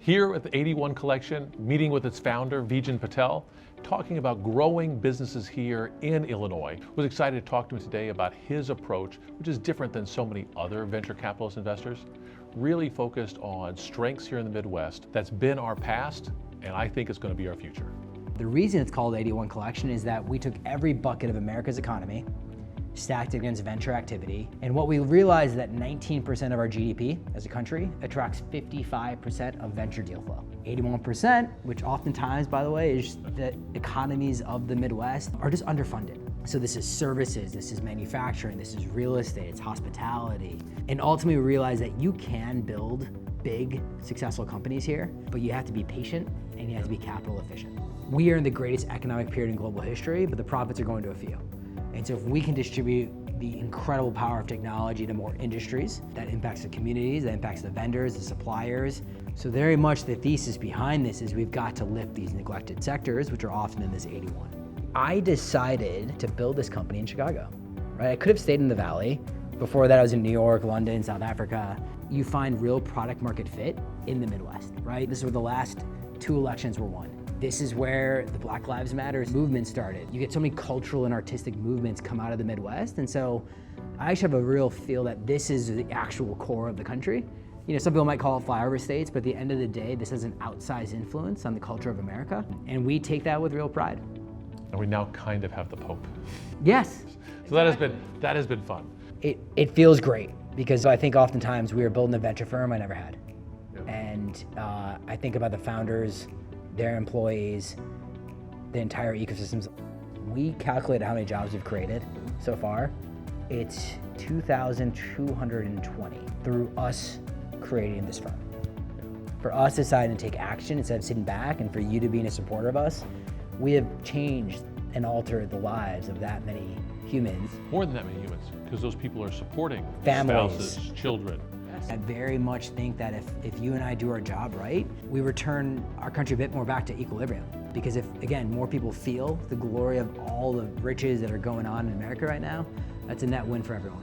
Here at the 81 Collection, meeting with its founder, Vijen Patel, talking about growing businesses here in Illinois. Was excited to talk to him today about his approach, which is different than so many other venture capitalist investors. Really focused on strengths here in the Midwest. That's been our past, and I think it's going to be our future. The reason it's called 81 Collection is that we took every bucket of America's economy, stacked it against venture activity, and what we realized is that 19% of our GDP as a country attracts 55% of venture deal flow. 81%, which oftentimes, by the way, is the economies of the Midwest, are just underfunded. So this is services, this is manufacturing, this is real estate, it's hospitality. And ultimately we realized that you can build big, successful companies here, but you have to be patient and you have to be capital efficient. We are in the greatest economic period in global history, but the profits are going to a few. And so if we can distribute the incredible power of technology to more industries, that impacts the communities, that impacts the vendors, the suppliers. So very much the thesis behind this is we've got to lift these neglected sectors, which are often in this 81. I decided to build this company in Chicago, right? I could have stayed in the Valley. Before that, I was in New York, London, South Africa. You find real product market fit in the Midwest, right? This is where the last 2 elections were won. This is where the Black Lives Matter movement started. You get so many cultural and artistic movements come out of the Midwest, and so I actually have a real feel that this is the actual core of the country. You know, some people might call it flyover states, but at the end of the day, this has an outsized influence on the culture of America, and we take that with real pride. And we now kind of have the Pope. Yes. So that has been fun. It feels great because I think oftentimes we are building a venture firm I never had. Yep. And I think about the founders, their employees, the entire ecosystems. We calculated how many jobs we've created so far. It's 2,220 through us creating this firm. For us deciding to take action instead of sitting back, and for you to being a supporter of us, we have changed and altered the lives of that many humans. More than that many humans, because those people are supporting Families. spouses, children. I very much think that if you and I do our job right, we return our country a bit more back to equilibrium. Because if, again, more people feel the glory of all the riches that are going on in America right now, that's a net win for everyone.